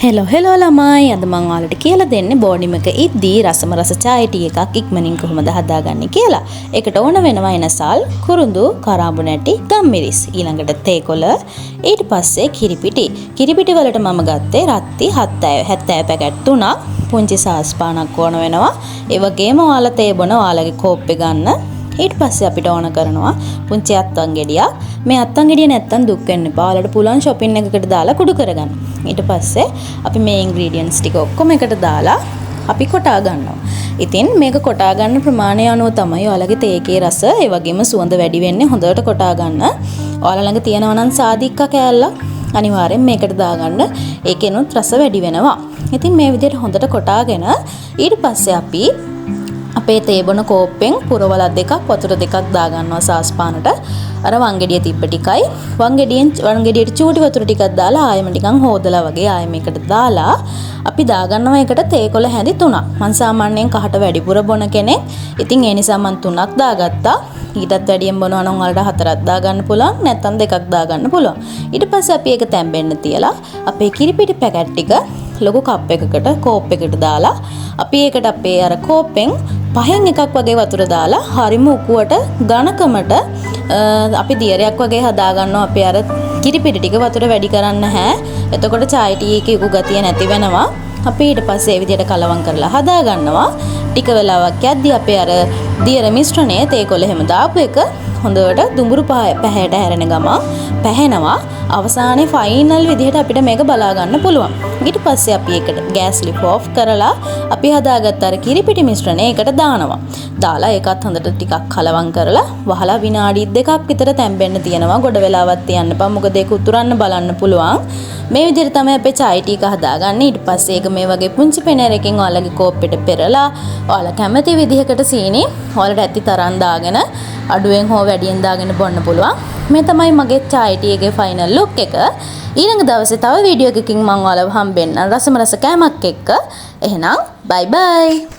Hello ළමයි අද මම ඔයාලට කියලා දෙන්නේ බෝඩිම එක ඉද්දී රසම රස චාය ටී එකක් ඉක්මනින් කොහොමද හදාගන්නේ කියලා. ඒකට ඕන වෙනවා එනසල්, කුරුඳු, කරාඹු නැටි, ගම්මිරිස්, ඊළඟට තේකොළ, ඊට පස්සේ කිරිපිටි. කිරිපිටි වලට මම ගත්තේ රත්ති 70 පැකට් 3ක්. පුංචි සාස් පානක් ඕන වෙනවා. ඒ වගේම ඔයාලා තේ බොන ඔයාලගේ කෝප්පේ ගන්න. ඊට පස්සේ අපිට ඕන කරනවා පුංචි අත්තන් ගෙඩියක්. මේ අත්තන් ගෙඩිය නැත්තම් දුක් වෙන්න එපා. ඔයාලට පුළුවන් shopping එකකට දාලා කුඩු කරගන්න. ඊට පස්සේ අපි මේ ingredients ටික ඔක්කොම එකට දාලා අපි කොටා ගන්නවා. ඉතින් මේක කොටා ගන්න ප්‍රමාණය අනුව තමයි ඔයාලගේ තේකේ රස ඒ වගේම සුවඳ වැඩි වෙන්නේ. හොඳට කොටා ගන්න. ඔයාලා ළඟ තියෙනවා නම් සාදික්ක කෑල්ලක් අනිවාර්යෙන් මේකට දාගන්න. ඒකෙනුත් රස වැඩි වෙනවා. ඉතින් මේ විදිහට හොඳට කොටාගෙන ඊට පස්සේ අපි අපේ තේ බොන කෝප්පෙන් පුරවල දෙකක් වතුර දෙකක් දාගන්නවා සාස් පානට. අර වංගෙඩිය තිබ්බ ටිකයි වංගෙඩියට චූටි වතුර ටිකක් දාලා ආයෙම ටිකක් හොදලා වගේ ආයෙ මේකට දාලා අපි දාගන්නවා එකට තේකොළ හැඳි 3ක්. මං සාමාන්‍යයෙන් කහට වැඩිපුර බොන කෙනෙක්. ඉතින් ඒ නිසා මං 3ක් දාගත්තා. ඊටත් වැඩියෙන් බොනවා නම් ඔයාලට 4ක් දාගන්න පුළුවන්. නැත්නම් 2ක් දාගන්න පුළුවන්. ඊට පස්සේ අපි ඒක තැම්බෙන්න තියලා අපේ කිරිපිටි පැකට් ටික ලොකු කප් එකකට කෝප් එකකට දාලා අපි ඒකට අපේ අර කෝප්පෙන් පහෙන් එකක් වගේ වතුර දාලා හරිම උකුවට ඝනකමට අපි දියරයක් වගේ හදා ගන්නවා. අපි අර කිරිපිටි ටික වතුර වැඩි කරන්න නැහැ. එතකොට චාය ටී එකේ උකු ගතිය නැති වෙනවා. අපි ඊට පස්සේ මේ විදිහට කලවම් කරලා හදා ගන්නවා. ටික වෙලාවක් යද්දී අපේ අර දියර මිශ්‍රණය තේකොළ එහෙම දාපු එක හොඳට දුඹුරු පැහැයට හැරෙන ගමන් පැහැෙනවා. අවසානයේ ෆයිනල් විදිහට අපිට මේක බලා ගන්න පුළුවන්. ඊට පස්සේ අපි ඒකට ගෑස් ලිප් ඔෆ් කරලා අපි හදාගත්ත අර කිරිපිටි මිශ්‍රණය ඒකට දානවා. දාලා ඒකත් හොඳට ටිකක් කලවම් කරලා වහලා විනාඩි 2ක් විතර තැම්බෙන්න තියනවා. ගොඩ වෙලාවක් තියන්න එපා. මොකද ඒක උතුරන්න බලන්න පුළුවන්. මේ විදිහට තමයි අපේ චාය ටී එක හදාගන්නේ. ඊට පස්සේ ඒක මේ වගේ පුංචි පෙනරකින් ඔයාලගේ කෝප්පෙට පෙරලා ඔයාලා කැමති විදිහකට සීනි ඔයාලට ඇති තරම් දාගෙන අඩුවෙන් හෝ වැඩියෙන් දාගෙන බොන්න පුළුවන්. මේ තමයි මගේ චාය ටී එකේ ෆයිනල් ලුක් එක. ඊළඟ දවසේ තව වීඩියෝ එකකින් මම ඔයාලව හම්බෙන්න රසම රස කෑමක් එක්ක. එහෙනම් බයි බයි.